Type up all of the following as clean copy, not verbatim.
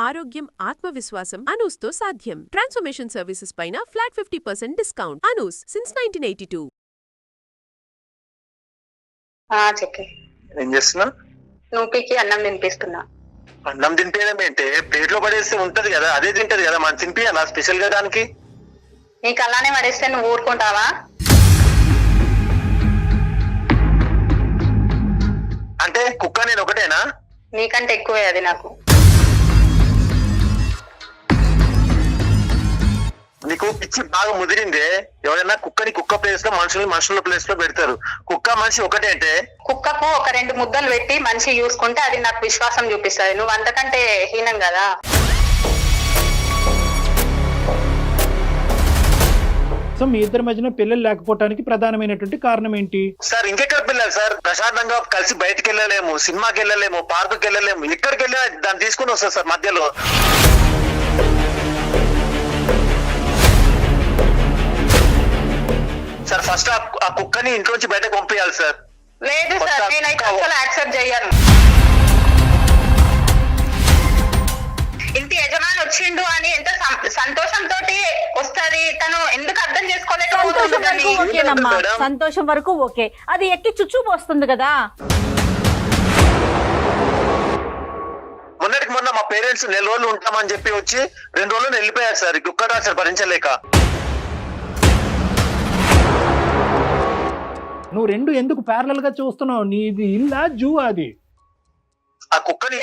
ఆరోగ్యం, ఆత్మవిశ్వాసం అనూస్తో సాధ్యం. ట్రాన్స్ఫర్మేషన్ సర్వీసెస్ పైన ఫ్లాట్ 50% డిస్కౌంట్. అనూస్ సిన్స్ 1982. చెప్పి ఏం చేస్తున్నా? నూపికి అన్నం తినిపిస్తున్నా. అన్నం తినిపించడం ఏంటే? ప్లేట్లో పడేస్తే ఉంటది కదా, అదే తింటది కదా, మనం తినిపియాలా స్పెషల్ గా దానికి? నీకు అలానే పడేస్తే నువ్వు ఊరుకుంటావా? అంటే కుక్క నేను ఒకటేనా? నీకంటే ఎక్కువే అది నాకు. నీకు పిచ్చి బాగా ముదిరిందే. ఎవరైనా కుక్కని కుక్క ప్లేస్ లో, మనుషుల్ని మనుషుల ప్లేస్ లో పెడతారు. కుక్క మనిషి ఒకటే అంటే కుక్కకు ఒక 2 ముద్దలు పెట్టి మనిషి చూసుకుంటే అది నాకు విశ్వాసం చూపిస్తుంది. నువ్వు అంతకంటే హీనం కదా. సో మీ ఇద్దరి మధ్యన పిల్లలు లేకపోవడానికి ప్రధానమైనటువంటి కారణం ఏంటి సార్? ఇంకెక్కడ పిల్లలు సార్? ప్రశాంతంగా కలిసి బయటకు వెళ్ళలేము, సినిమాకి వెళ్ళలేము, పార్కుకి వెళ్ళలేము. ఎక్కడికి వెళ్ళినా దాన్ని తీసుకుని వస్తారు సార్ మధ్యలో. సార్ ఫస్ట్ ఆ కుక్కని ఇంట్లోంచి బయటకు పంపించాలి సార్. లేదు సార్, నేనైతే అసలు యాక్సెప్ట్ చేయను. ఇంటి యజమాని వచ్చిండు అని ఎంత సంతోషంతో వస్తది, తను ఎందుకు అర్థం చేసుకోలేకపోతుంది? ఓకేనమ్మా, సంతోషం వరకు ఓకే. అది ఎక్కి చుచ్చు పోస్తుంది కదా. మొన్నటికి మొన్న మా పేరెంట్స్ 4 రోజులు ఉంటామని చెప్పి వచ్చి 2 రోజులు వెళ్ళిపోయారు సార్. కుక్క టార్చర్ భరించలేక. నువ్వు రెండు ఎందుకు ప్యారలల్ గా చూస్తున్నావు? నీది ఇల్లా జూ? అది ఆ కుక్కని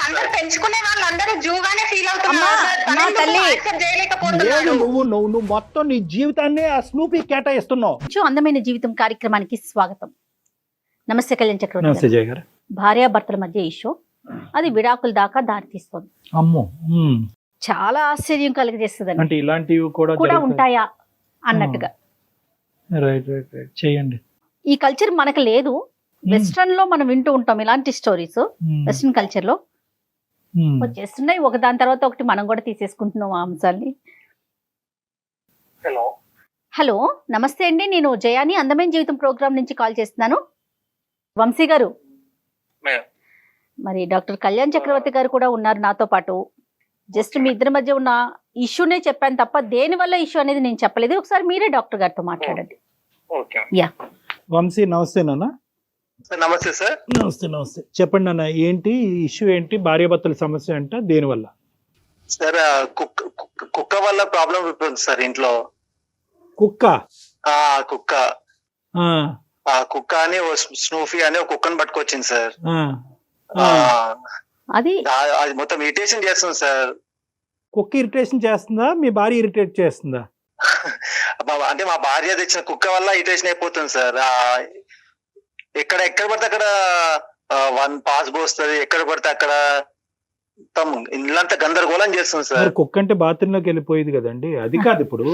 అందరూ పెంచుకునే వాళ్ళందరూ జూగానే ఫీల్ అమ్మా, నా తల్లి. అవుతున్నారు. నువ్వు మొత్తం నీ జీవితాన్ని ఆ స్నూపీ కేటాయిస్తున్నావు. అందమైన జీవితం కార్యక్రమానికి స్వాగతం. నమస్తే కళ్యాణ్ చక్రవర్తి. జయ గారు. భార్యాభర్తల మధ్య ఇష్యూ అది విడాకుల దాకా దారితీస్తుంది. అమ్మో, చాలా ఆశ్చర్యం కలిగజేస్తుంది. అంటే ఇలాంటివి కూడా ఉంటాయా అన్నట్టుగా. రైట్ రైట్ రైట్, చేయండి. ఈ కల్చర్ మనకు లేదు. వెస్ట్రన్ లో మనం వింటూ ఉంటాం ఇలాంటి స్టోరీస్. వెస్ట్రన్ కల్చర్ లో వచ్చేస్తున్నాయి ఒకదాని తర్వాత ఒకటి. మనం కూడా తీసేసుకుంటున్నాం ఆ అంశాన్ని. హలో, నమస్తే అండి. నేను జయాని అందమైన జీవితం ప్రోగ్రామ్ నుంచి కాల్ చేస్తున్నాను. వంశీ గారు, మరి డాక్టర్ కళ్యాణ్ చక్రవర్తి గారు కూడా ఉన్నారు నాతో పాటు. జస్ట్ మీ ఇద్దరి మధ్య ఉన్న ఇష్యూనే చెప్పాను తప్ప దేని వల్ల ఇష్యూ అనేది నేను చెప్పలేదు. ఒకసారి మీరే డాక్టర్ గారితో మాట్లాడండి. యా వంశీ, నమస్తే నాన్న. నమస్తే సార్. నమస్తే నమస్తే. చెప్పండి నాన్న, ఏంటి ఇష్యూ? ఏంటి భార్యాభర్తల సమస్య అంట? దేనివల్ల సార్? కుక్క వల్ల ప్రాబ్లం ఉంటుంది సార్ ఇంట్లో. కుక్క? కుక్క కుక్క అని స్నూఫీ అని ఒక కుక్కను పట్టుకొచ్చింది సార్. అది అది మొత్తం ఇరిటేషన్ చేస్తుంది సార్. కుక్క ఇరిటేషన్ చేస్తుందా? మీ భార్య ఇరిటేట్ చేస్తుందా? అంటే మా భార్య తెచ్చిన కుక్క వల్ల ఇరిటేషన్ అయిపోతుంది సార్. ఎక్కడ పడితే అక్కడ పాస్ పోస్తుంది, ఎక్కడ పడితే అక్కడ ఇల్లంతా గందరగోళం చేస్తుంది సార్. కుక్క అంటే బాత్రూమ్ లోకి వెళ్ళిపోయేది కదండి. అది కాదు ఇప్పుడు.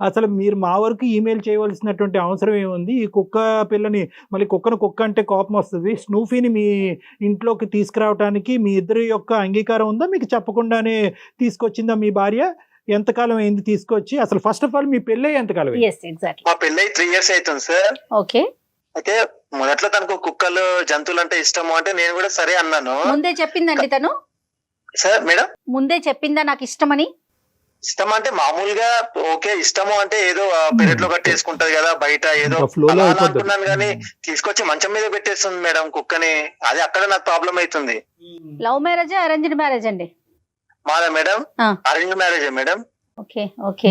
అసలు మీరు మా వరకు ఈమెయిల్ చేయవలసినటువంటి అవసరం ఏముంది? ఈ కుక్క పిల్లని మళ్ళీ కుక్క అంటే కోపం వస్తుంది. స్నూఫీని మీ ఇంట్లోకి తీసుకురావడానికి మీ ఇద్దరి యొక్క అంగీకారం ఉందా? మీకు చెప్పకుండానే తీసుకొచ్చిందా మీ భార్య? ఎంతకాలం అయింది తీసుకొచ్చి? అసలు ఫస్ట్ ఆఫ్ ఆల్ మీ పెళ్ళి ఎంతకాలం? మా పెళ్ళి 3 years అవుతుంది సార్. ఓకే. అయితే మొదట్లో తనకు కుక్కలు, జంతువులు అంటే ఇష్టము అంటే నేను కూడా సరే అన్నాను. ముందే చెప్పిందండి తను? సార్ మేడం, ముందే చెప్పిందా నాకు ఇష్టమని? ఇష్టం అంటే మామూలుగా ఓకే, ఇష్టము అంటే ఏదో పెరట్లో కట్టేసుకుంటది కదా బయట, ఏదో అనుకున్నాను కానీ తీసుకొచ్చి మంచం మీద పెట్టేస్తుంది మేడం కుక్కని. అది అక్కడ నాకు ప్రాబ్లం అవుతుంది. లవ్ మ్యారేజా అరేంజ్డ్ మ్యారేజ్ అండి? మాదా మేడం? అరేంజ్డ్ మ్యారేజే మేడం. Okay okay.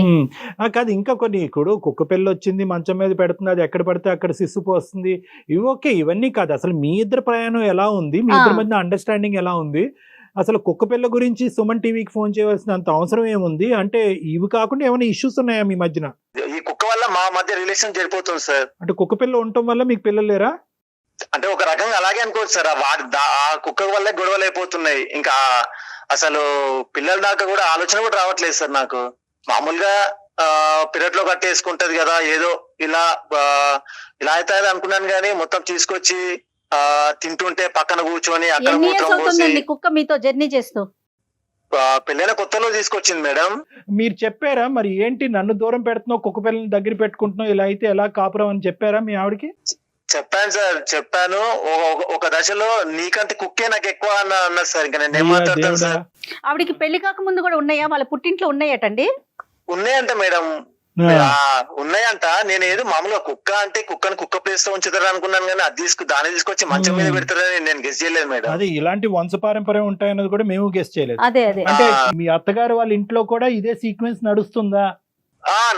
కాదు, ఇంకా కొన్ని ఇప్పుడు కుక్క పిల్ల వచ్చింది మంచం మీద పెడుతుంది, అది ఎక్కడ పడితే అక్కడ సిస్సు పోస్తుంది, ఇవి ఓకే. ఇవన్నీ కాదు. అసలు మీ ఇద్దరు ప్రయాణం ఎలా ఉంది? మీ ఇద్దరి మధ్య అండర్స్టాండింగ్ ఎలా ఉంది? అసలు కుక్క పిల్ల గురించి సుమన్ టీవీకి ఫోన్ చేయవలసినంత అవసరం ఏముంది? అంటే ఇవి కాకుండా ఏమైనా ఇష్యూస్ ఉన్నాయా మీ మధ్యన? ఈ కుక్క వల్ల మా మధ్య రిలేషన్ జరిపోతుంది సార్. అంటే కుక్క పిల్ల ఉండటం వల్ల మీకు పిల్లలు లేరా? అంటే ఒక రకంగా అలాగే అనుకోవచ్చు సార్. ఆ కుక్క వల్లే గొడవలు అయిపోతున్నాయి. ఇంకా అసలు పిల్లల దాకా కూడా ఆలోచన కూడా రావట్లేదు సార్ నాకు. మామూలుగా పిరట్లో కట్టేసుకుంటది కదా, ఏదో ఇలా అయితే అనుకున్నాను కానీ మొత్తం తీసుకొచ్చి తింటుంటే పక్కన కూర్చొని అక్కడ కుక్క మీతో జర్నీ చేస్తూ పెళ్ళైన కొత్తలో తీసుకొచ్చింది మేడం. మీరు చెప్పారా మరి? ఏంటి నన్ను దూరం పెడుతున్నావు, కుక్క పిల్లల్ని దగ్గర పెట్టుకుంటున్నావు, ఇలా అయితే ఎలా కాపురం అని చెప్పారా మీ ఆవిడకి? చెప్పాను సార్, చెప్పాను. ఒక దశలో నీకంటే కుక్కే నాకు ఎక్కువ అన్నారు సార్. ఇంకా నేను ఏం అయ్యా మాట్లాడతాను దేవుడా. సార్? ఆవిడికి పెళ్లి కాక ముందు కూడా ఉన్నాయా, వాళ్ళ పుట్టింట్లో ఉన్నాయటండి? ఉన్నాయంట మేడం, ఆ, ఉన్నాయంట. నేను ఏదో మామూలుగా కుక్క అంటే కుక్కని కుక్క ప్లేస్ లో ఉంచుతారు అనుకున్నాను, కానీ అది దాన్ని తీసుకొచ్చి మంచం మీద పెడతారని నేను గెస్ చేయలేదు మేడం. అది ఇలాంటి వంశపారంపర్యం ఉంటాయన్నది కూడా మేము గెస్ చేయలేదు. అదే అదే. అంటే మీ అత్తగారు వాళ్ళ ఇంట్లో కూడా ఇదే సీక్వెన్స్ నడుస్తుందా?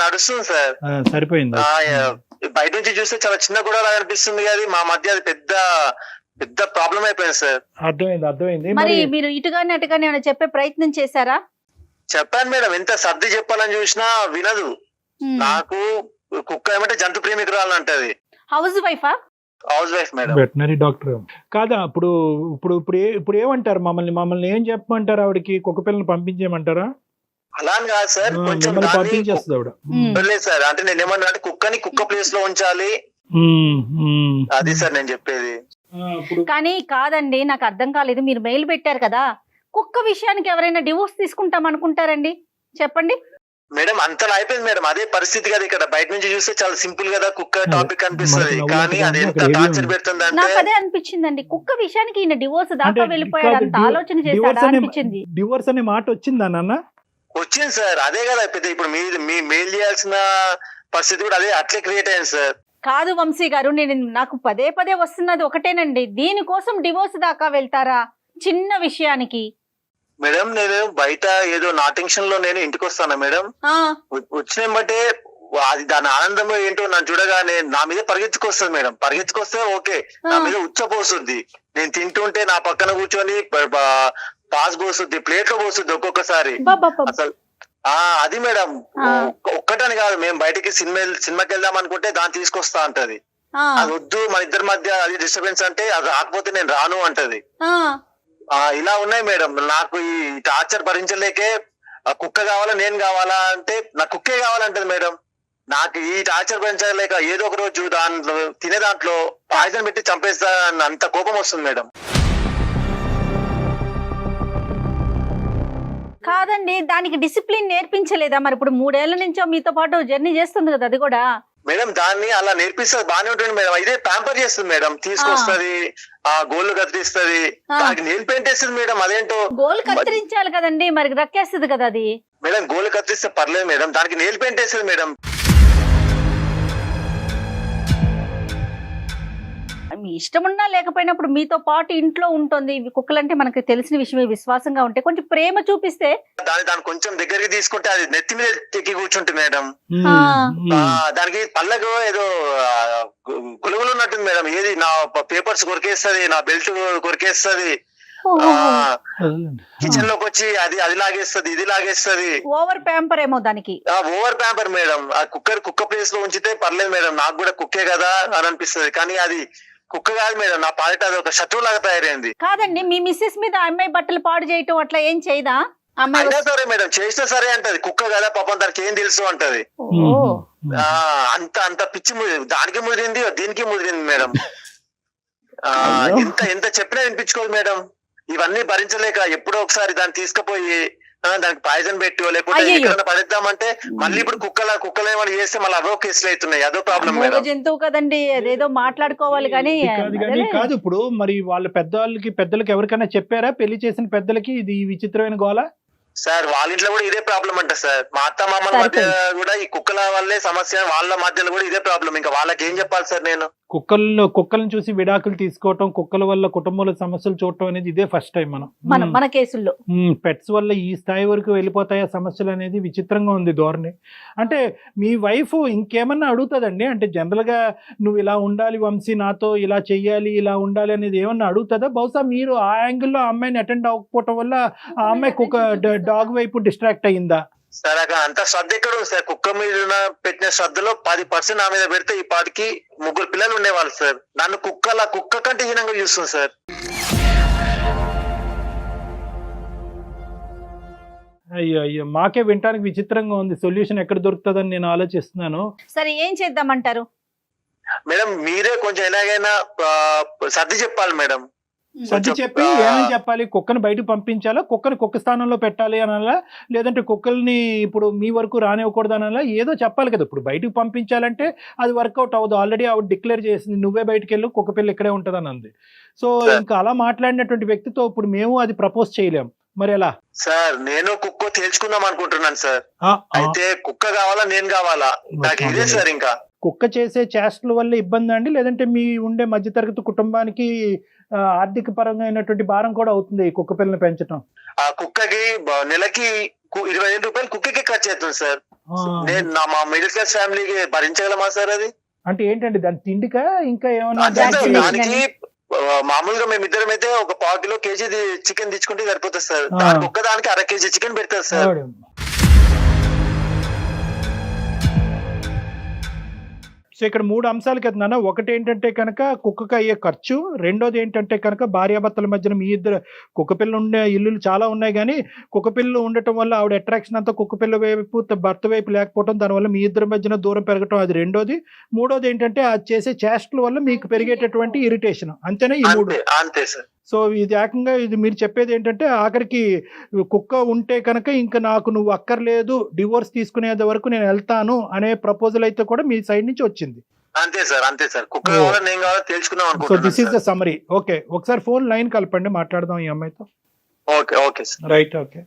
నడుస్తుంది సార్. సరిపోయింది. బయట నుంచి చూస్తే చాలా చిన్న గొడవ అనిపిస్తుంది, కానీ మా మధ్య అది పెద్ద పెద్ద ప్రాబ్లం అయిపోయింది సార్. అర్థమైంది. మరి మీరు ఇటుగానే అటుగానే ఏమైనా చెప్పే ప్రయత్నం చేశారా? చెప్పాను మేడం, ఎంత సర్ది చెప్పాలని చూసినా వినదు. నాకు కుక్క ఏమంటే జంతు ప్రేమికురాలు అంటది. హౌస్ వైఫా? House wife madam. Veterinary doctor కాదా? ఇప్పుడు ఇప్పుడు ఇప్పుడు ఏమంటారు? మమ్మల్ని ఏం చెప్పమంటారు? ఆవిడకి కుక్క పిల్లని పంపించేయమంటారా? అలా అని కాదు సార్, కొంచెం మిమ్మల్ని పంపించేస్తుంది ఆవిడ. లేదు సార్, అంటే నేను ఏమన్నా అంటే కుక్కని కుక్క ప్లేస్ లో ఉంచాలి, అది సార్ నేను చెప్పేది. కానీ కాదండి, నాకు అర్థం కాలేదు. మీరు మెయిల్ పెట్టారు కదా, కుక్క విషయానికి ఎవరైనా డివోర్స్ తీసుకుంటాం అనుకుంటారండి? చెప్పండి మేడం. అంతలా అయిపోయింది మేడం, అదే పరిస్థితి కదా. ఇక్కడ బయట నుంచి చూస్తే చాలా సింపుల్ కదా కుక్క టాపిక్ అనిపిస్తుంది, కానీ అది ఎంత టార్చర్ పెడుతుంది అంటే. నాకు అదే అనిపించిందండి, కుక్క విషయానికి ఈయన డివోర్స్ దాకా వెళ్ళిపోయాడు, అంత ఆలోచన చేశాడా అనిపించింది. డివోర్స్ అనే మాట వచ్చిందా నాన్న? వచ్చింది సార్, అదే కదా పెద్ద. ఇప్పుడు మీ మెయిల్ చేయాల్సిన పరిస్థితి కూడా అదే, అట్లే క్రియేట్ అయింది సార్. కాదు వంశీ గారు, నాకు పదే పదే వస్తున్నది ఒకటేనండి, దీనికోసం డివోర్స్ దాకా వెళ్తారా చిన్న విషయానికి? మేడం నేను బయట ఏదో నా టెన్షన్ లో నేను ఇంటికి వస్తానా మేడం, వచ్చిన బట్టే అది దాని ఆనందం ఏంటో నన్ను చూడగానే నా మీద పరిగెత్తుకొస్తుంది మేడం. పరిగెత్తుకొస్తే ఓకే, నా మీద ఉచ్చపోస్తుంది. నేను తింటుంటే నా పక్కన కూర్చొని పాస్ పోస్తుంది, ప్లేట్ లో పోస్తుంది ఒక్కొక్కసారి అసలు. అది మేడం, ఒక్కటని కాదు, మేము బయటికి సినిమాకి వెళ్దాం అనుకుంటే దాన్ని తీసుకొస్తా అంటది. అది వద్దు, మన ఇద్దరి మధ్య అది డిస్టర్బెన్స్ అంటే అది రాకపోతే నేను రాను అంటది. ఇలా ఉన్నాయి మేడం. నాకు ఈ టార్చర్ భరించలేకే కుక్క కావాలా నేను కావాలా అంటే నాకు కుక్కే కావాలంటది మేడం. నాకు ఈ టార్చర్ భరించలేక ఏదో ఒక రోజు దాంట్లో తినే దాంట్లో పాయిజన్ పెట్టి చంపేస్తా అంత కోపం వస్తుంది మేడం. కాదండి, దానికి డిసిప్లిన్ నేర్పించలేదా మరి? ఇప్పుడు 3 ఏళ్ల నుంచో మీతో పాటు జర్నీ చేస్తుంది కదా అది కూడా. మేడం దాన్ని అలా నేర్పిస్తుంది, బానే ఉంటుంది మేడం. ఇదే ప్యాంపర్ చేస్తుంది మేడం, తీసుకొస్తుంది, గోళ్ళు కత్తిరిస్తుంది, దానికి నెయిల్ పెయింట్ వేస్తుంది మేడం. అదేంటో గోల్ కత్తిరించాలి కదండి, మరి రక్కేస్తుంది కదా అది. మేడం గోళ్ళు కత్తిరిస్తే పర్లేదు మేడం, దానికి నెయిల్ పెయింట్ వేస్తుంది మేడం. మీ ఇష్టం ఉన్నా లేకపోయినప్పుడు మీతో పాటు ఇంట్లో ఉంటుంది. కుక్కలంటే మనకు తెలిసిన విషయమే, విశ్వాసంగా ఉంటే కొంచెం ప్రేమ చూపిస్తే. దాన్ని కొంచెం దగ్గరికి తీసుకుంటే అది నెత్తి మీద ఎక్కి కూర్చుంటుంది మేడం. దానికి పళ్ళకు ఏదో గులుగులు ఉన్నట్టుంది మేడం. ఏది నా పేపర్స్ కొరికేస్తుంది, నా బెల్ట్ కొరికేస్తుంది, కిచెన్ లోకి వచ్చి అది లాగేస్తుంది, ఇది లాగేస్తుంది. ఓవర్ ప్యాంపర్ ఏమో దానికి. Over pamper madam. ఆ కుక్క ప్లేస్ లో ఉంచితే పర్లేదు మేడం, నాకు కూడా కుక్కే కదా అని అనిపిస్తుంది, కానీ అది కుక్క కాదు మేడం. నా పాలిట అది ఒక శత్రువు లాగా తయారైంది. కాదండి, మీ మిస్సెస్ మీద అమ్మాయి బట్టలు పాడు చేయటం అట్లా ఏం చేయదా? అయినా సరే మేడం, చేసినా సరే అంటది, కుక్క కదా పాపం దానికి ఏం తెలుసు అంటది. అంత పిచ్చి దానికి ముదిరింది, దీనికి ముదిరింది మేడం. ఎంత చెప్పినా వినిపించుకోదు మేడం. ఇవన్నీ భరించలేక ఎప్పుడో ఒకసారి దాన్ని తీసుకుపోయి దానికి పాయిజన్ పెట్టో లేకపోతే ఎక్కడైనా పడేద్దామంటే మళ్ళీ ఇప్పుడు కుక్కలు ఏమైనా చేస్తే మళ్ళీ అదో కేసులు అవుతున్నాయి, అదో ప్రాబ్లం మేడం. జంతువు కదండి, అదేదో మాట్లాడుకోవాలి కానీ. కాదు ఇప్పుడు మరి వాళ్ళ పెద్దలకి ఎవరికైనా చెప్పారా? పెళ్లి చేసిన పెద్దలకి ఇది విచిత్రమైన గోల? సార్ వాళ్ళ ఇంట్లో కూడా ఇదే ప్రాబ్లం అంట సార్. మా అత్త మామల మధ్య కూడా ఈ కుక్కల వల్లే సమస్య, వాళ్ళ మధ్యలో కూడా ఇదే ప్రాబ్లం. ఇంకా వాళ్ళకి ఏం చెప్పాలి సార్ నేను? కుక్కలను చూసి విడాకులు తీసుకోవటం, కుక్కల వల్ల కుటుంబంలో సమస్యలు చూడటం అనేది ఇదే ఫస్ట్ టైం మన కేసుల్లో. పెట్స్ వల్ల ఈ స్థాయి వరకు వెళ్ళిపోతాయా సమస్యలు అనేది విచిత్రంగా ఉంది ధోరణి. అంటే మీ వైఫ్ ఇంకేమన్నా అడుగుతుందండి? అంటే జనరల్ గా నువ్వు ఇలా ఉండాలి వంశీ, నాతో ఇలా చెయ్యాలి, ఇలా ఉండాలి అనేది ఏమన్నా అడుగుతుందా? బహుశా మీరు ఆ యాంగిల్లో ఆ అమ్మాయిని అటెండ్ అవ్వకపోవటం వల్ల ఆ అమ్మాయి కుక్క డాగ్ వైపు డిస్ట్రాక్ట్ అయ్యిందా? సార్ అక్కడ అంత శ్రద్ధ ఎక్కడ ఉంది సార్? కుక్క మీద పెట్టిన శ్రద్ధలో 10% నా మీద పెడితే ఈ పాటికి 3 పిల్లలు ఉండేవాళ్ళు సార్. నన్ను కుక్క కంటే హీనంగా చూస్తుంది సార్. అయ్యో మాకే వినటానికి విచిత్రంగా ఉంది. సొల్యూషన్ ఎక్కడ దొరుకుతుందని నేను ఆలోచిస్తున్నాను. సరే ఏం చేద్దామంటారు? మేడం మీరే కొంచెం ఎలాగైనా సర్ది చెప్పాలి మేడం. సర్ది చెప్పి ఏమని చెప్పాలి? కుక్కని బయటకు పంపించాలా, కుక్కని కుక్క స్థానంలో పెట్టాలి అనాలా, లేదంటే కుక్కల్ని ఇప్పుడు మీ వరకు రానివ్వకూడదు అనాలా? ఏదో చెప్పాలి కదా. ఇప్పుడు బయటకు పంపించాలంటే అది వర్కౌట్ అవ్వదు. ఆల్రెడీ ఆవిడ డిక్లేర్ చేసింది, నువ్వే బయటకు వెళ్ళు, కుక్క పిల్ల ఇక్కడే ఉంటుంది అని అంది. సో ఇంకా అలా మాట్లాడినటువంటి వ్యక్తితో ఇప్పుడు మేము అది ప్రపోజ్ చేయలేం, మరి ఎలా? సార్ నేను కుక్క తేల్చుకుందాం అనుకుంటున్నాను సార్. అయితే కుక్క కావాలా నేను కావాలా? నాకు ఇదే సార్. ఇంకా కుక్క చేసే చేష్టల వల్ల ఇబ్బంది అండి, లేదంటే మీ ఉండే మధ్యతరగతి కుటుంబానికి ఆర్థిక పరంగా అయినటువంటి భారం కూడా అవుతుంది ఈ కుక్క పిల్లని పెంచడం? ఆ కుక్కకి నెలకి 20,000 రూపాయలు కుక్కకి ఖర్చు అవుతుంది సార్. నేను మా మిడిల్ క్లాస్ ఫ్యామిలీకి భరించగలమా సార్ అది? అంటే ఏంటండి దాని తిండికా ఇంకా ఏమన్నా? దానికి మామూలుగా మేమిద్దరం అయితే ఒక 1/4 కిలో కేజీ చికెన్ తెచ్చుకుంటే సరిపోతుంది సార్. దానికి ఒక్కదానికి 1/2 కేజీ చికెన్ పెడతారు సార్. సో ఇక్కడ 3 అంశాలు కదా నాన్న. ఒకటి ఏంటంటే కనుక కుక్కకి అయ్యే ఖర్చు, రెండోది ఏంటంటే కనుక భార్యాభర్తల మధ్యన మీ ఇద్దరు, కుక్కపిల్ల ఉండే ఇల్లులు చాలా ఉన్నాయి కానీ కుక్కపిల్లలు ఉండటం వల్ల ఆవిడ అట్రాక్షన్ అంతా కుక్కపిల్ల వైపు, భర్త వైపు లేకపోవడం, దానివల్ల మీ ఇద్దరి మధ్యన దూరం పెరగటం, అది రెండోది. మూడోది ఏంటంటే అది చేసే చేష్టల వల్ల మీకు పెరిగేటటువంటి ఇరిటేషన్. అంతేనా ఈ 3? అంతే సార్. సో ఇది ఏకంగా ఇది మీరు చెప్పేది ఏంటంటే ఆఖరికి కుక్క ఉంటే కనుక ఇంకా నాకు నువ్వు అక్కర్లేదు, డివోర్స్ తీసుకునేది వరకు నేను వెళ్తాను అనే ప్రపోజల్ అయితే కూడా మీ సైడ్ నుంచి వచ్చింది. అంతే సార్, అంతే సార్. కుక్క కావాలా నేను కావాలా తెలుసుకుందాం అనుకుంటున్నాను. So this is the summary. Okay, ఒకసారి ఫోన్ లైన్ కలపండి, మాట్లాడదాం ఈ అమ్మాయితో. Okay okay sir. Right, okay.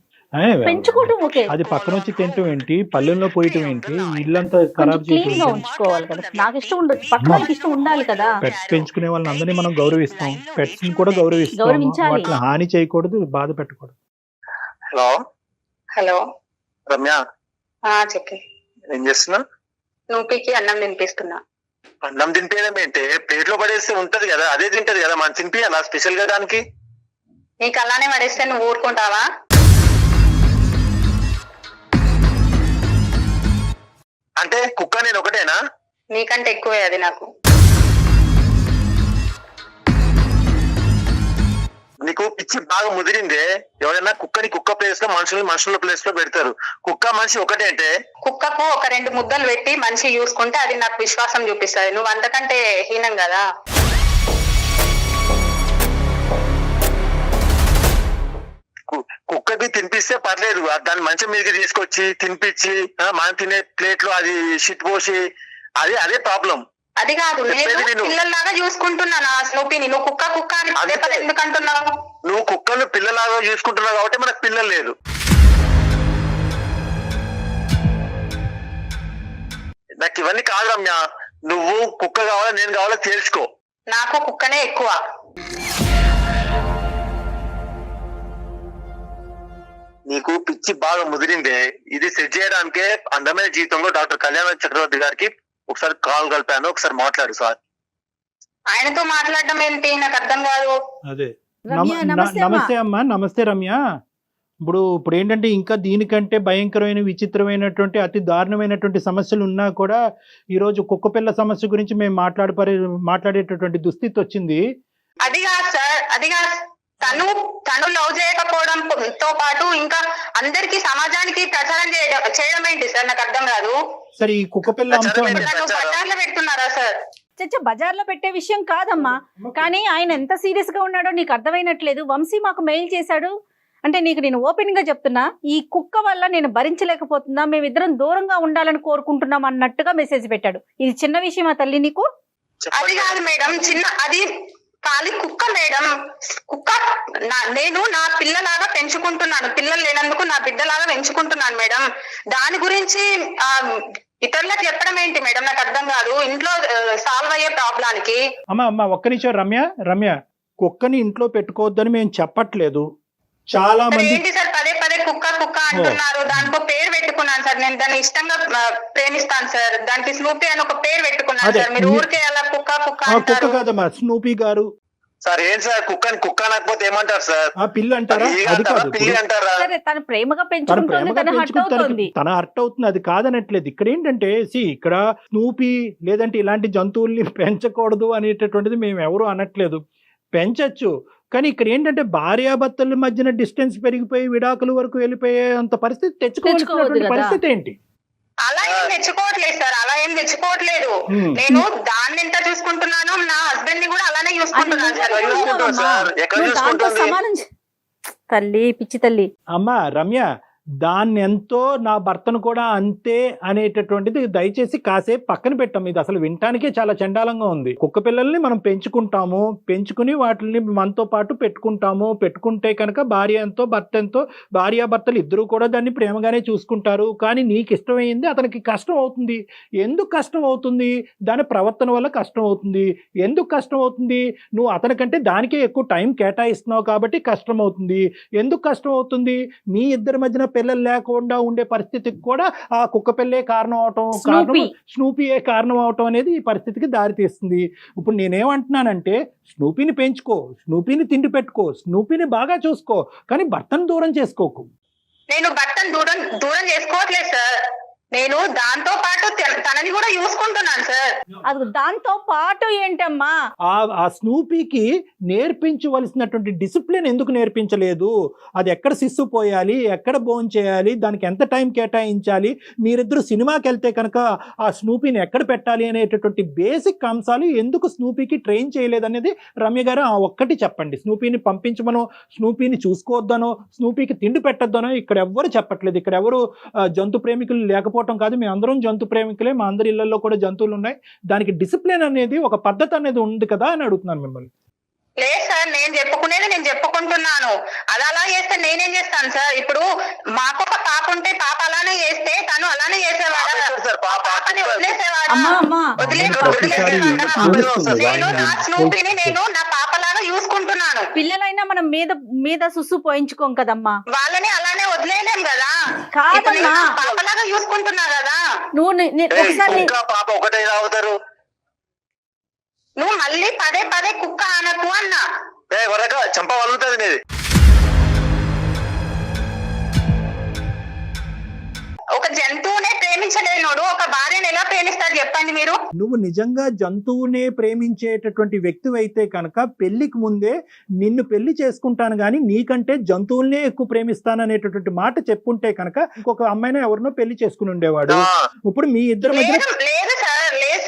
పెంచుకోవడం ఓకే, అది పక్కన వచ్చి తింటం ఏంటి, పల్లెల్లో పోయటం ఏంటి, ఇల్లంతా ఖరాబ్ క్లీన్ గా ఉంచుకోవాలి కదా. నాకు ఇష్టం ఉండదు, పక్కన వాళ్ళకి ఇష్టం ఉండాలి కదా. పెట్స్ పెంచుకునే వాళ్ళని అందరినీ మనం గౌరవిస్తాం, పెట్స్ ని కూడా గౌరవిస్తాం, వాటిని హాని చేయకూడదు, బాధ పెట్టకూడదు. హలో హలో రమ్య, చెప్పి ఏం చేస్తున్నా? నూపికి అన్నం తినిపిస్తున్నా. అన్నం తినిపించడం ఏంటి? ప్లేట్లో పడేస్తే ఉంటది కదా, అదే తింటది కదా, మనం తినిపించాలా స్పెషల్ గా దానికి? నీకు అలానే పడేస్తే నువ్వు ఊరుకుంటావా? అంటే కుక్క నేను ఒకటేనా? నీకంటే ఎక్కువే అది నాకు. నీకు పిచ్చి బాగా ముదిరిందే. ఎవరైనా కుక్కని కుక్క ప్లేస్ లో, మనుషుల్ని మనుషుల ప్లేస్ లో పెడతారు. కుక్క మనిషి ఒకటే అంటే కుక్కకు ఒక 2 ముద్దలు పెట్టి మనిషి చూసుకుంటే అది నాకు విశ్వాసం చూపిస్తుంది. నువ్వు అంతకంటే హీనం కదా. కుక్కకి తినిపిస్తే పర్లేదు, దాన్ని మంచి మీదకి తీసుకొచ్చి తినిపించి మనం తినే ప్లేట్ లో అది షిట్ పోసి, అదే ప్రాబ్లం. అది కాదు, నేను పిల్లల్లాగా చూసుకుంటున్నాను స్నూపీని. నువ్వు కుక్క కుక్క అని పదే పదే ఎందుకు అంటున్నావు? నువ్వు కుక్కను పిల్లలాగా చూసుకుంటున్నావు కాబట్టి మనకు పిల్లలు లేదు. నాకు ఇవన్నీ కాదు రమ్య. నువ్వు కుక్క కావాలా నేను కావాలా తెలుసుకో. నాకు కుక్కనే ఎక్కువ. నీకు పిచ్చి బాగా ముదిరిందే. ఇది సెట్ చేయడానికే అందమైన జీవితంలో డాక్టర్ కళ్యాణ చక్రవర్తి గారికి ఒకసారి కాల్ కలిపాను, ఒకసారి మాట్లాడు సార్. ఆయనతో మాట్లాడడం ఏంటి నాకు అర్థం కాదు. అదే నమస్తే అమ్మా. నమస్తే రమ్య. ఇప్పుడు ఏంటంటే ఇంకా దీనికంటే భయంకరమైన, విచిత్రమైనటువంటి, అతి దారుణమైనటువంటి సమస్యలు ఉన్నా కూడా ఈరోజు కుక్కపిల్ల సమస్య గురించి మేము మాట్లాడేటటువంటి దుస్థితి వచ్చింది. అది కాదు సార్, అది కాదు. తను లవ్ చేయకపోవడంతో పాటు ఇంకా అందరికి సమాజానికి ప్రచారం చేయడం ఏంటి సార్? నాకు అర్థం కాదు. సరే ఈ కుక్కపిల్ల బజార్లో పెడుతున్నారా సార్? చచ్చ బజార్లో పెట్టే విషయం కాదమ్మా, కానీ ఆయన ఎంత సీరియస్ గా ఉన్నాడో నీకు అర్థమైనట్లేదు. వంశీ మాకు మెయిల్ చేశాడు. అంటే నేను ఓపెన్ గా చెప్తున్నా, ఈ కుక్క వల్ల నేను భరించలేకపోతున్నా, మేమిద్దరం దూరంగా ఉండాలని కోరుకుంటున్నాం అన్నట్టుగా మెసేజ్ పెట్టాడు. ఇది చిన్న విషయమా తల్లి నీకు? అది కాదు మేడం, అది ఖాళీ కుక్క మేడం. కుక్క నేను నా పిల్లలాగా పెంచుకుంటున్నాను. పిల్లలు లేనందుకు నా బిడ్డలాగా పెంచుకుంటున్నాను మేడం. దాని గురించి ఇతరులకు చెప్పడం ఏంటి మేడం? నాకు అర్థం కాదు. ఇంట్లో సాల్వ్ అయ్యే ప్రాబ్లానికి. అమ్మా ఒక్క నిమిషం రమ్య, కుక్కని ఇంట్లో పెట్టుకోవద్దని మేము చెప్పట్లేదు. చాలా మంది ఏంటి సార్ పదే పదే కుక్క కుక్క అంటున్నారు. దానికో పేరు పెట్టుకున్నాను సార్. నేను దాన్ని ఇష్టంగా ప్రేమిస్తాను సార్. దానికి స్నూపీ అని ఒక పేరు పెట్టుకున్నాను సార్. మీరు ఊరికే అలా కుక్క కుక్క కుక్క కాదమ్మా, స్నూపీ గారు. సార్ ఏంటి సార్ కుక్కని కుక్క అనకపోతే ఏమంటారు సార్? పిల్లి అంటారా? అది కాదు, పిల్లి అంటారా? తన ప్రేమగా పెంచుకుంటుంది, తన హర్ట్ అవుతుంది, అది కాదనట్లేదు. ఇక్కడ ఏంటంటే ఇక్కడ స్నూపీ లేదంటే ఇలాంటి జంతువుల్ని పెంచకూడదు అనేటటువంటిది మేము ఎవరు అనట్లేదు. పెంచచ్చు, కానీ ఇక్కడ ఏంటంటే భార్యాభర్తల మధ్యన డిస్టెన్స్ పెరిగిపోయి విడాకుల వరకు వెళ్ళిపోయే అంత పరిస్థితి తెచ్చుకోవాల్సినటువంటి పరిస్థితి ఏంటి? అలా ఏం తెచ్చుకోవట్లేదు సార్, అలా ఏం తెచ్చుకోవట్లేదు. Hmm. నేను దాన్ని ఎంత చూసుకుంటున్నానో నా హస్బెండ్ ని కూడా అలానే చూసుకుంటున్నాను సార్. ఎక్కడ చూసుకుంటావు సార్? ఎక్కడ నువ్వు దాంతో చూసుకుంటుంది? సమానం తల్లి పిచ్చి తల్లి. అమ్మా రమ్య, దాన్ని ఎంతో నా భర్తను కూడా అంతే అనేటటువంటిది దయచేసి కాసేపు పక్కన పెట్టాం. ఇది అసలు వినటానికే చాలా చండాలంగా ఉంది. కుక్క పిల్లల్ని మనం పెంచుకుంటాము, పెంచుకుని వాటిని మనతో పాటు పెట్టుకుంటే కనుక భార్య ఎంతో భర్త ఎంతో, భార్యాభర్తలు ఇద్దరు కూడా దాన్ని ప్రేమగానే చూసుకుంటారు. కానీ నీకు ఇష్టమైంది అతనికి కష్టం అవుతుంది. ఎందుకు కష్టం అవుతుంది? దాని ప్రవర్తన వల్ల కష్టం అవుతుంది. ఎందుకు కష్టం అవుతుంది? నువ్వు అతనికంటే దానికే ఎక్కువ టైం కేటాయిస్తున్నావు కాబట్టి కష్టం అవుతుంది. ఎందుకు కష్టం అవుతుంది? మీ ఇద్దరి మధ్యన పిల్లలు లేకుండా ఉండే పరిస్థితికి కూడా ఆ కుక్క పిల్లే కారణం అవటం, స్నూపీయే కారణం అవటం అనేది ఈ పరిస్థితికి దారితీస్తుంది. ఇప్పుడు నేనేమంటున్నానంటే స్నూపీని పెంచుకో, స్నూపీని తిండి పెట్టుకో, స్నూపీని బాగా చూసుకో, కానీ భర్తను దూరం చేసుకోకు. నేను భర్తను దూరం చేసుకోవట్లేదు సార్. నేను దాంతో పాటు తనని కూడా చూసుకుంటున్నాను సార్. అది దాంతో పాటు ఏంటమ్మా? ఆ స్నూపీకి నేర్పించవలసినటువంటి డిసిప్లిన్ ఎందుకు నేర్పించలేదు? అది ఎక్కడ సిస్సు పోయాలి, ఎక్కడ బోన్ చేయాలి, దానికి ఎంత టైం కేటాయించాలి, మీరిద్దరు సినిమాకి వెళ్తే కనుక ఆ స్నూపీని ఎక్కడ పెట్టాలి అనేటటువంటి బేసిక్ అంశాలు ఎందుకు స్నూపీకి ట్రైన్ చేయలేదనేది రమ్య గారు ఒక్కటి చెప్పండి. స్నూపీని పంపించమనో, స్నూపీని చూసుకోవద్దనో, స్నూపీకి తిండి పెట్టద్దనో ఇక్కడ ఎవ్వరు చెప్పట్లేదు. ఇక్కడ ఎవరు జంతు ప్రేమికులు లేకపోవడం కాదు, మేము అందరం జంతు ప్రేమికులే, మా అందరి ఇళ్లలో కూడా జంతువులు ఉన్నాయి. దానికి డిసిప్లిన్ అనేది, ఒక పద్ధతి అనేది ఉంది కదా అని అడుగుతున్నాను మిమ్మల్ని. లేదు సార్, నేను చెప్పుకునేది నేను చెప్పుకుంటున్నాను. అది అలా చేస్తే నేనేం చేస్తాను సార్? ఇప్పుడు మాకు ఒక పాప ఉంటే పాప అలానే చేస్తే తను అలానే చేసేవాడా? పాపని వదిలేసేవాడా? నేను నా స్నూపీని నేను నా పాపలాగా చూసుకుంటున్నాను. పిల్లలైనా మనం మీద సుస్సు పోయించుకోం కదమ్మా. వాళ్ళని అలానే వదిలేయలేం కదా. కాదమ్మా, పాపలాగా చూసుకుంటున్నా కదా. నువ్వు ఒకసారి పాప ఒకటే అవుతారు. నువ్వు మళ్ళీ పదే పదే కుక్క అనకు అన్నా. వరక చంప వలుగుతుంది నీది. ఒక జంతువునే ప్రేమించలేనోడు ఒక భార్యను ఎలా ప్రేమిస్తారు చెప్పండి మీరు? నువ్వు నిజంగా జంతువునే ప్రేమించేటటువంటి వ్యక్తి అయితే కనుక పెళ్లికి ముందే నిన్ను పెళ్లి చేసుకుంటాను కానీ నీకంటే జంతువులనే ఎక్కువ ప్రేమిస్తాను అనేటటువంటి మాట చెప్పుంటే కనుక ఇంకొక అమ్మాయిని ఎవరినో పెళ్లి చేసుకుని ఉండేవాడు. ఇప్పుడు మీ ఇద్దరు మధ్య లేదు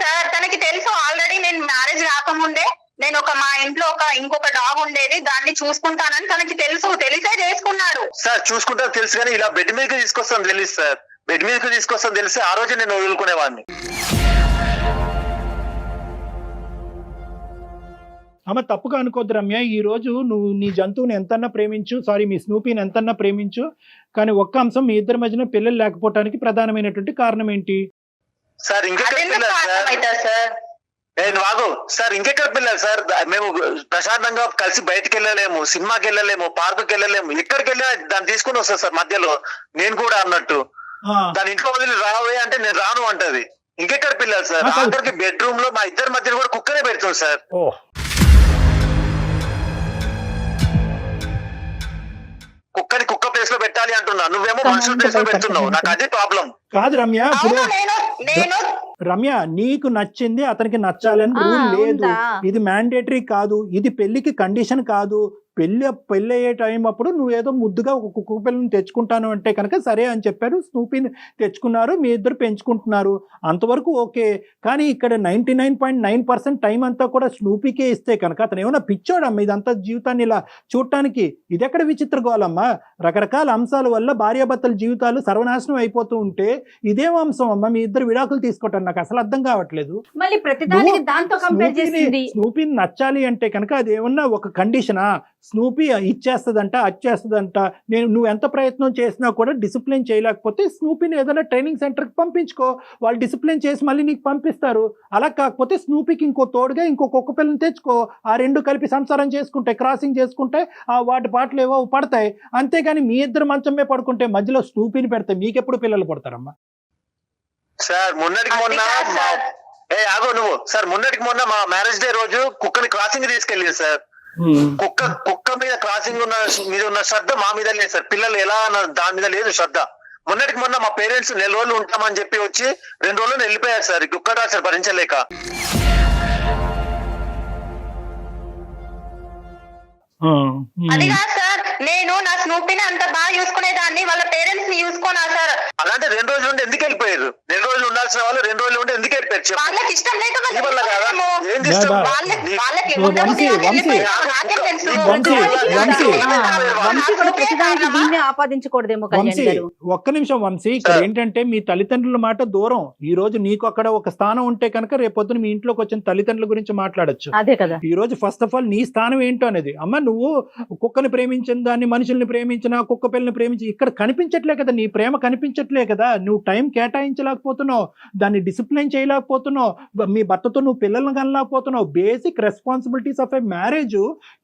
సార్, తనకి తెలుసు ఆల్రెడీ. నేను మ్యారేజ్ కాకముందే నేను మా ఇంట్లో ఇంకొక డాగ్ ఉండేది, దాన్ని చూసుకుంటానని తనకి తెలిసే చేసుకున్నాడు. సార్ చూసుకుంటా తెలుసు కానీ ఇలా బెడ్ మీదకి తీసుకొస్తాను తెలుసు సార్. బెడ్ మీదకి తీసుకొస్తాను తెలిసి ఆ రోజు నేను వదులుకునేవాడిని. అమ్మ తప్పుగా అనుకోద్దు రమ్య, ఈ రోజు నువ్వు నీ జంతువుని ఎంతన్నా ప్రేమించు, మీ స్నూపీని ఎంతన్నా ప్రేమించు, కానీ ఒక్క అంశం, మీ ఇద్దరి మధ్యన పిల్లలు లేకపోవడానికి ప్రధానమైనటువంటి కారణం ఏంటి? సార్ ఇంకెక్కడ ఇంకెక్కడ పిల్లలు సార్? మేము ప్రశాంతంగా కలిసి బయటకు వెళ్ళలేము, సినిమాకి వెళ్ళలేము, పార్కుకి వెళ్ళలేము, ఎక్కడికి వెళ్ళినా దాన్ని తీసుకుని వస్తా సార్. మధ్యలో నేను కూడా అన్నట్టు దాని ఇంట్లో వదిలి రావే అంటే నేను రాను అంటది. ఇంకెక్కడ పిల్లలు సార్? అందరికి బెడ్రూమ్ లో మా ఇద్దరి మధ్యలో కూడా కుక్కనే పెడుతుంది సార్. కుక్కని కుక్క ప్లేస్ లో పెట్టాలి అంటున్నా, నువ్వేమో మనుషుల ప్లేస్ లో పెడుతున్నావు. నాకు అదే ప్రాబ్లం. కాదు రమ్య, రమ్య నీకు నచ్చింది అతనికి నచ్చాలని రూల్ లేదు. ఇది మ్యాండేటరీ కాదు, ఇది పెళ్లికి కండిషన్ కాదు. పెళ్ళి అయ్యే టైం అప్పుడు నువ్వేదో ముద్దుగా ఒక కుక్క పిల్లని తెచ్చుకుంటాను అంటే కనుక సరే అని చెప్పారు. స్నూపీని తెచ్చుకున్నారు, మీ ఇద్దరు పెంచుకుంటున్నారు, అంతవరకు ఓకే. కానీ ఇక్కడ 99.9% టైం అంతా కూడా స్నూపీకే ఇస్తే కనుక అతను ఏమైనా పిచ్చోడమ్మా ఇదంతా జీవితాన్ని ఇలా చూడటానికి? ఇదెక్కడ విచిత్ర గోలమ్మా? రకరకాల అంశాల వల్ల భార్యాభర్తల జీవితాలు సర్వనాశనం అయిపోతూ ఉంటే ఇదేం అంశం అమ్మా? మీ ఇద్దరు విడాకులు తీసుకోవటం నాకు అసలు అర్థం కావట్లేదు. స్నూపీని నచ్చాలి అంటే కనుక అది ఏమన్నా ఒక కండిషనా? స్నూపీ ఇచ్చేస్తుందంట, అచ్చేస్తుందంట. నువ్వు ఎంత ప్రయత్నం చేసినా కూడా డిసిప్లిన్ చేయలేకపోతే స్నూపీని ఏదైనా ట్రైనింగ్ సెంటర్కి పంపించుకో, వాళ్ళు డిసిప్లిన్ చేసి మళ్ళీ నీకు పంపిస్తారు. అలా కాకపోతే స్నూపీకి ఇంకో తోడుగా ఇంకో కుక్క పిల్లని తెచ్చుకో, ఆ రెండు కలిపి సంసారం చేసుకుంటే, క్రాసింగ్ చేసుకుంటే ఆ వాటి పాటలు ఏవో పడతాయి. అంతేగాని మీ ఇద్దరు మంచమే పడుకుంటే మధ్యలో స్నూపీని పెడితే మీకెప్పుడు పిల్లలు పడతారమ్మా? సార్ మొన్నటికి మొన్న మా మ్యారేజ్ డే రోజు కుక్కని క్రాసింగ్ తీసుకెళ్ళింది సార్. కుక్క మీద క్రాసింగ్ ఉన్న శ్రద్ధ మా మీద లేదు సార్. పిల్లలు ఎలా దాని మీద లేదు శ్రద్ధ. మొన్నటికి మొన్న మా పేరెంట్స్ 4 రోజులు ఉంటామని చెప్పి వచ్చి 2 రోజులు వెళ్ళిపోయారు సార్. కుక్క టార్చర్ భరించలేక. అది కాదు సార్, నేను నా స్నూపీని అంత బాగా చూసుకునేదాన్ని, వాళ్ళ పేరెంట్స్ ని చూసుకోనా సార్? అలాంటి 2 రోజులు ఉండి ఎందుకు వెళ్ళిపోయారు? పెట్టు చెప్పు. వాళ్ళకి ఇష్టం లేక నీ వల్ల కాదా? ఏంది ఇష్టం? వాళ్ళకి ఓ, వంశీ, వంశీ, నాకేం తెలుసు? వంశీ, వంశీ. వంశీ కూడా ప్రతిదానికి దీన్నే ఆపాదించకూడదేమో కళ్యాణ్ వంశీ గారు. ఒక్క నిమిషం వంశీ, ఇక్కడ సార్. ఏంటంటే మీ తల్లిదండ్రుల మాట దూరం. ఈ రోజు నీకు అక్కడ ఒక స్థానం ఉంటే కనుక రేపొద్దున మీ ఇంట్లోకి వచ్చిన తల్లిదండ్రుల గురించి మాట్లాడొచ్చు. అదే కదా. ఈ రోజు ఫస్ట్ ఆఫ్ ఆల్ నీ స్థానం ఏంటో అనేది. అమ్మ నువ్వు కుక్కని ప్రేమించిన దాన్ని, మనుషుల్ని ప్రేమించిన, కుక్క పిల్లని ప్రేమించి ఇక్కడ కనిపించట్లే కదా, నీ ప్రేమ కనిపించట్లే కదా. నువ్వు టైం కేటాయించలేకపోతున్నావు, దాన్ని డిసిప్లిన్ చేయలేకపోతున్నావు, మీ భర్తతో నువ్వు పిల్లల్ని కనలేకపోతున్నావు. Basic responsibilities of a marriage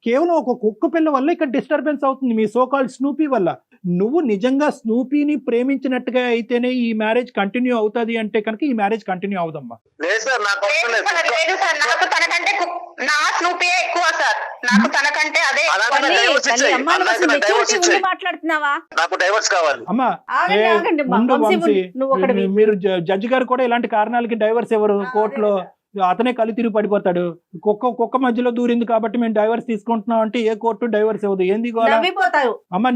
కేవలం ఒక కుక్క పిల్ల వల్ల ఇక్కడ డిస్టర్బెన్స్ అవుతుంది, మీ సో కాల్డ్ స్నూపీ వల్ల. నువ్వు నిజంగా స్నూపీని ప్రేమించినట్టుగా అయితేనే ఈ మ్యారేజ్ కంటిన్యూ అవుతుంది అంటే కనుక ఈ మ్యారేజ్ కంటిన్యూ అవుదమ్మా. లేదు సార్, నాకు అవసరం లేదు. లేదు సార్, నాకు తనకంటే నా స్నూపీయే ఎక్కువ సార్. నాకు తనకంటే అదే ఎక్కువ. అలాగే తల్లి, డైవర్స్ తల్లి, ఇచ్చేయి. అమ్మా, నువ్వు అలాగే అసలు డైవర్స్ మెచ్యూరిటీ ఇచ్చేయి. ఉండి మాట్లాడుతున్నావా? నాకు డైవర్స్ కావాలి. అమ్మా ఆగండి, ఏ, ఆగండి, ఉండు వంశీ, వంశీ. నువ్వు ఒకటి మీరు జడ్జి గారు కూడా ఇలాంటి కారణాలకి డైవర్స్ ఎవరు కోర్టులో అతనే కళ్ళు తిరిగి పడిపోతాడు. కుక్క మధ్యలో దూరింది కాబట్టి మేము డైవర్స్ తీసుకుంటున్నాం అంటే ఏ కోర్టు డైవర్స్ ఇవ్వదు. ఏంది గోలా? నవ్విపోతారు. అమ్మ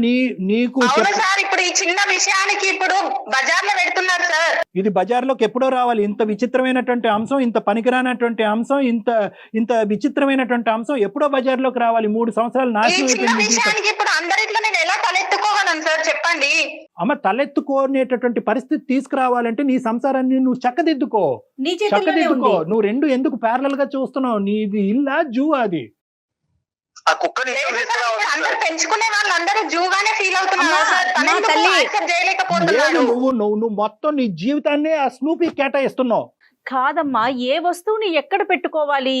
నీకు అవును సార్, ఇప్పుడు ఈ చిన్న విషయానికి ఇప్పుడు బజార్లో పెడుతున్నారు సార్. ఇది బజార్లోకి ఎప్పుడో రావాలి. ఇంత విచిత్రమైనటువంటి అంశం, ఇంత పనికిరానటువంటి అంశం, ఇంత విచిత్రమైనటువంటి అంశం ఎప్పుడో బజార్లోకి రావాలి. 3 సంవత్సరాలు ఈ నాశనం చిన్న అయిపోయింది జీవితం. విషయానికి ఇప్పుడు అందరిట్లో నేను ఎలా తలెత్తుకోగలను సార్ చెప్పండి. అమ్మ తలెత్తుకోనేటటువంటి పరిస్థితి తీసుకురావాలంటే నీ సంసారాన్ని నువ్వు చక్కదిద్దుకో. నీ చేతుల్లోనే ఉంది. నువ్వు రెండు ఎందుకు ప్యారలల్ గా చూస్తున్నావు? నీది ఇల్లా జూ అది? ఆ కుక్కని ఇంట్లో లేదు సార్, తీసుకురావాలి ఇప్పుడు అందరు సార్. పెంచుకునే వాళ్ళందరూ జూగానే ఫీల్ అవుతున్నారు అమ్మా, సార్. తను అమ్మా, ఎందుకు తల్లి. యాక్సెప్ట్ చేయలేకపోతున్నాడు? నువ్వు మొత్తం నీ జీవితాన్ని ఆ స్నూపీ కేటాయిస్తున్నావు. కాదమ్మా, ఏ వస్తువుని ఎక్కడ పెట్టుకోవాలి,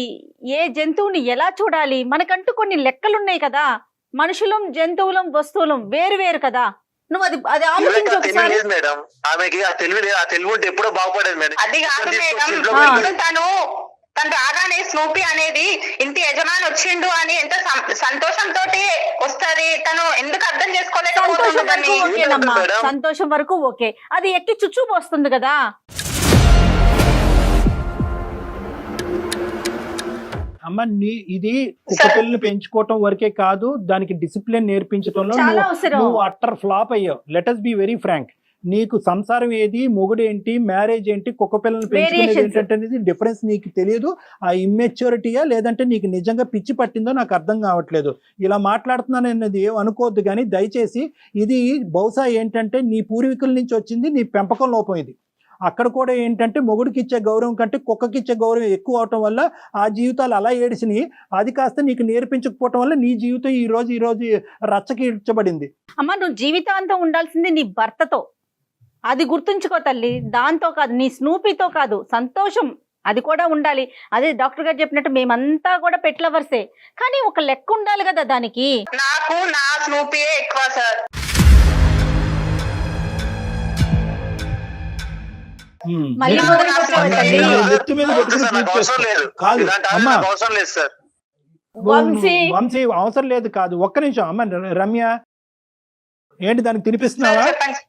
ఏ జంతువుని ఎలా చూడాలి, మనకంటూ కొన్ని లెక్కలున్నాయి కదా. మనుషులం, జంతువులం, వస్తువులం వేరు వేరు కదా. నువ్వు అది ఈవిడకి ఆలోచించు ఆ తెలివి ఒకసారి. లేదు మేడం. ఆమెకి ఆ తెలివి లేదు. ఆ తెలివి ఉంటే ఎప్పుడో బాగుపడేది మేడం. అది కాదు కుక్కని మేడం, తీసుకొచ్చి ఇంట్లో ఆ. పెట్టి- తను రాగానే స్నూపీ అనేది ఇంటి యజమాని వచ్చిండు అని ఎంత సంతోషంతో వస్తది. తను ఎందుకు అర్థం సంతోషం చేసుకోలేకపోతుందని. వరకు ఓకేనమ్మా, మేడం? సంతోషం వరకు ఓకే. అది ఎక్కి చుచ్చు పోస్తుంది కదా. అమ్మ ఇది కుక్క పిల్లని పెంచుకోవటం వరకే కాదు, దానికి డిసిప్లిన్ నేర్పించడంలో చాలా అవసరం. నువ్వు అట్టర్ ఫ్లాప్ అయ్యావు. Let us be very frank. నీకు సంసారం ఏది, మొగుడేంటి, మ్యారేజ్ ఏంటి, కుక్క పిల్లల్ని పెంచుకునేది Variations. ఏంటంటే డిఫరెన్స్ నీకు తెలియదు. ఆ ఇమ్మెచ్యూరిటీయా లేదంటే నీకు నిజంగా పిచ్చి పట్టిందో నాకు అర్థం కావట్లేదు. ఇలా మాట్లాడుతున్నాను అన్నది ఏం అనుకోవద్దు, కానీ దయచేసి ఇది బహుశా ఏంటంటే నీ పూర్వీకుల నుంచి వచ్చింది, నీ పెంపకం లోపం ఇది. అక్కడ కూడా ఏంటంటే మొగుడికి ఇచ్చే గౌరవం కంటే కుక్కకి ఇచ్చే గౌరవం ఎక్కువ అవటం వల్ల ఆ జీవితాలు అలా ఏడిసినాయి. అది కాస్త నీకు నేర్పించకపోవటం వల్ల నీ జీవితం ఈ రోజు రచ్చకి ఇడ్చబడింది. అమ్మ, నువ్వు జీవితాంతం ఉండాల్సింది నీ భర్తతో. అది గుర్తుంచుకో తల్లి. దాంతో కాదు, నీ స్నూపీతో కాదు. సంతోషం అది కూడా ఉండాలి. అదే డాక్టర్ గారు చెప్పినట్టు మేమంతా కూడా పెట్ లవర్సే, కానీ ఒక లెక్క ఉండాలి కదా దానికి. నాకు నా స్నూపీయే ఎక్కువ సార్. మళ్ళీ నాకు మొదలుపెట్టావా నాకు తల్లి? నెత్తి మీద వద్దు పెట్టుకుని సార్, నాకు పూజ అవసరం లేదు. చేసుకో. కాదు ఇలాంటి ఆలోచన అమ్మా, నాకు అవసరం లేదు సార్. వంశీ. వంశీ అవసరం లేదు కాదు. ఒక్క నిమిషం అమ్మ. రమ్య ఏంటి దానికి తినిపిస్తున్నావా? చెప్పండి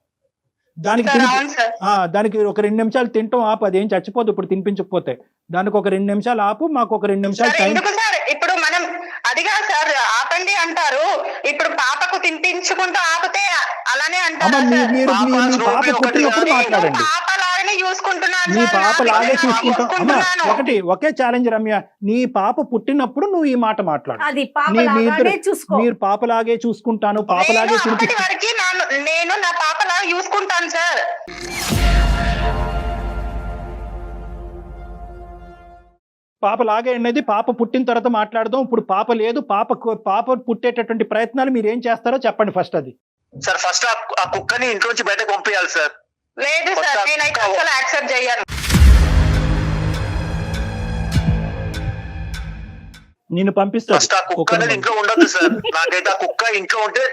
దానికి సార్. అవును సార్. దానికి ఒక 2 నిమిషాలు తింటాం ఆపు. అదేం చచ్చిపోదు ఇప్పుడు తినిపించకపోతే. దానికి ఒక 2 నిమిషాలు ఆపు, మాకు ఒక 2 నిమిషాలు సార్ టైం. ఎందుకు సార్ ఇప్పుడు మనం అదిగా సార్ ఆపండి అంటారు. ఇప్పుడు పాపకు తినిపించుకుంటూ ఆపితే అలానే అమ్మ అంటారు సార్. మీరు పాప, మీ పాప స్నూపీ ఒకటి పుట్టినప్పుడు కాదు. మాట్లాడండి. పాప లాగానే చూసుకుంటున్నాను నీ సార్. పాప నా లాగే పిల్లల్ని చూసుకుంటాం. అమ్మ చూసుకుంటున్నాను. ఒకే ఛాలెంజ్ రమ్య, నీ పాప పుట్టినప్పుడు నువ్వు ఈ మాట మాట్లాడు. అది పాప మీ లాగానే ఇద్దరు- చూసుకో. మీరు పాపలాగే చూసుకుంటాను, పాపలాగే నేను అప్పటి తినిపిస్తాను. వరకు నేను నా పాప లాగా చూసుకుంటాను సార్. పాప లాగే అనేది పాప పుట్టిన తర్వాత మాట్లాడదాం. ఇప్పుడు పాప లేదు. పాప పుట్టేటటువంటి ప్రయత్నాలు మీరు ఏం చేస్తారో చెప్పండి ఫస్ట్. అది సార్ ఫస్ట్ ఆ కుక్కని ఇంట్లో నుంచి బయటకు పంపించాలి సార్. లేదు సార్, నేనైతే అసలు యాక్సెప్ట్ చేయను. నేను పంపిస్తాను. ఫస్ట్ ఆ కుక్క అనేది ఇంట్లో ఉండదు సార్. నాకైతే ఆ కుక్క ఇంట్లో ఉంటే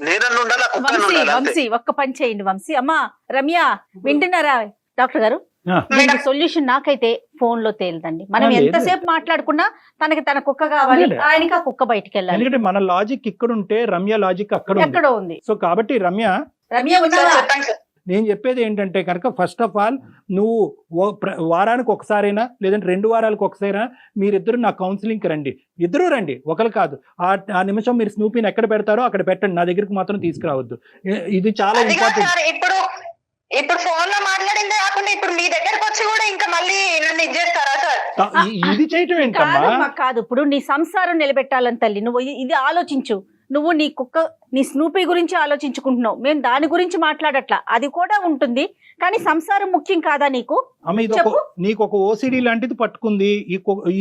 నేనన్ను ఉండాలి, ఆ కుక్క వంశీ, ఉండాలి అంతే. వంశీ ఒక్క పని చేయండి వంశీ. అమ్మా రమ్య వింటున్నారా డాక్టర్ గారు? ఆ. దీనికి సొల్యూషన్ నాకైతే ఫోన్ లో తేలిదండి. మనం లేదు. ఎంతసేపు మాట్లాడుకున్నా తనకి తన కుక్క కావాలి, లేదు. ఆయనకి ఆ కుక్క బయటికి వెళ్ళాలి. ఎందుకంటే మన లాజిక్ ఇక్కడ ఉంటే రమ్య లాజిక్ అక్కడ ఉంది. ఎక్కడో ఉంది. సో కాబట్టి రమ్య రమ్య సార్ ఉన్నారా? చెప్పండి సార్. నేను చెప్పేది ఏంటంటే కనుక ఫస్ట్ ఆఫ్ ఆల్ నువ్వు వారానికి ఒకసారైనా లేదంటే 2 వారాలకు ఒకసారైనా మీరిద్దరు నా కౌన్సిలింగ్కి రండి. ఇద్దరు రండి, ఒకరు కాదు. ఆ నిమిషం మీరు స్నూపీని ఎక్కడ పెడతారో అక్కడ పెట్టండి. నా దగ్గరికి మాత్రం తీసుకురావద్దు. ఇది చాలా అదిగా ఇంపార్టెంట్. సార్, ఇప్పుడు ఫోన్ లో మాట్లాడిందే కాకుండా ఇప్పుడు మీ దగ్గరకు వచ్చి కూడా ఇంకా మళ్ళీ నన్ను ఇచ్చేస్తారా సార్? ఇది చేయటం ఏంటమ్మా? కాదమ్మా కాదు, ఇప్పుడు నీ సంసారం నిలబెట్టాలని తల్లి నువ్వు ఇది ఆలోచించు. నువ్వు నీ కుక్క నీ స్నూపీ గురించి ఆలోచించుకుంటున్నావు, మేము దాని గురించి మాట్లాడట్లా, అది కూడా ఉంటుంది కానీ సంసారం ముఖ్యం కాదా నీకు? అమ్మ ఇది నీకు ఒక ఓసిడి లాంటిది పట్టుకుంది,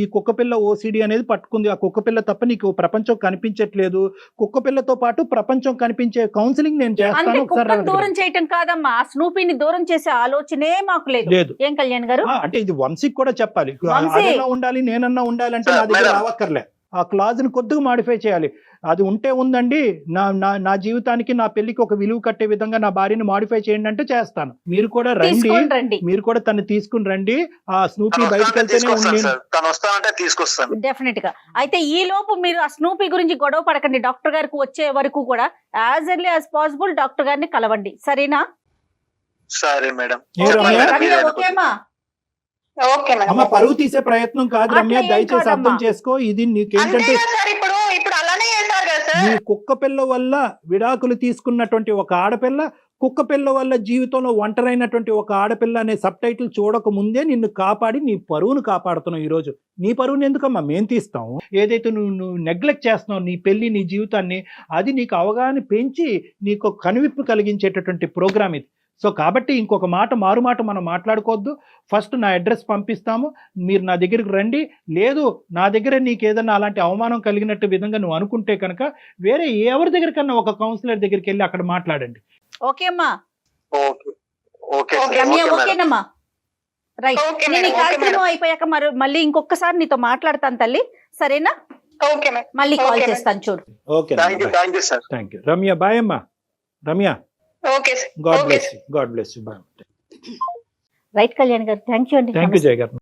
ఈ కుక్క పిల్ల ఓసిడి అనేది పట్టుకుంది. ఆ కుక్క పిల్ల తప్ప నీకు ప్రపంచం కనిపించట్లేదు. కుక్క పిల్లతో పాటు ప్రపంచం కనిపించే కౌన్సిలింగ్ నేను అంటే చేస్తాను. కుక్కను దూరం చేయటం కాదమ్మా, ఆ స్నూపీని దూరం చేసే ఆలోచనే మాకు లేదు. ఏం కళ్యాణ్ గారు? అంటే ఇది వంశీకి కూడా చెప్పాలి, వంశీ. అదన్నా ఉండాలి నేనన్నా ఉండాలంటే నా దగ్గర రావక్కర్లే. ఆ క్లాజ్ ని కొద్దిగా మాడిఫై చేయాలి. అది ఉంటే ఉందండి, నా జీవితానికి నా పెళ్లికి ఒక విలువ కట్టే విధంగా నా భార్యని మాడిఫై చేయండి అంటే చేస్తాను. మీరు కూడా రండి, మీరు కూడా తను తీసుకుని రండి. ఆ స్నూపీ బయటకు వెళ్తేనే తీసుకొస్తాను డెఫినెట్ గా. అయితే ఈ లోపు మీరు ఆ స్నూపీ గురించి గొడవ పడకండి, డాక్టర్ గారికి వచ్చే వరకు కూడా as early as possible doctor గారిని కలవండి, సరేనా? సరే మేడం. ఓకేమా? Okay madam. అమ్మ పరువు తీసే ప్రయత్నం కాదు రమ్య, దయచేసి అర్థం చేసుకో. ఇది నీకేంటంటే ఇప్పుడు అలానే చేశారు కదా సార్. నీ కుక్క పిల్ల వల్ల విడాకులు తీసుకున్నటువంటి ఒక ఆడపిల్ల, కుక్క పిల్ల వల్ల జీవితంలో ఒంటరైనటువంటి ఒక ఆడపిల్ల అనే సబ్ టైటిల్ చూడక ముందే నిన్ను కాపాడి నీ పరువును కాపాడుతున్నావు. ఈ రోజు నీ పరువుని ఎందుకమ్మా మేము తీస్తాము? ఏదైతే నువ్వు నెగ్లెక్ట్ చేస్తున్నావు నీ పెళ్లి నీ జీవితాన్ని, అది నీకు అవగాహన పెంచి నీకు కనువిప్పు కలిగించేటటువంటి ప్రోగ్రామ్ ఇది. సో కాబట్టి ఇంకొక మారు మాట మనం మాట్లాడుకోవద్దు. ఫస్ట్ నా అడ్రస్ పంపిస్తాము, మీరు నా దగ్గరికి రండి. లేదు నా దగ్గర నీకు ఏదన్నా అలాంటి అవమానం కలిగినట్టు విధంగా నువ్వు అనుకుంటే కనుక వేరే ఎవరి దగ్గరికన్నా ఒక కౌన్సిలర్ దగ్గరికి వెళ్ళి అక్కడ మాట్లాడండి. ఓకే అమ్మా? ఓకేనమ్మా? రైట్. నేను ఈ కార్యక్రమం అయిపోయాక మళ్ళీ ఇంకొకసారి నీతో మాట్లాడతాను తల్లి, సరేనా? Okay madam. మళ్ళీ కాల్ చేస్తాను చూడు. Okay thank you Ramya. Bye అమ్మా Ramya. Okay sir. God bless you. Bye. Right Kalyan garu, thank you అండి. థ్యాంక్ యూ జయ గారు.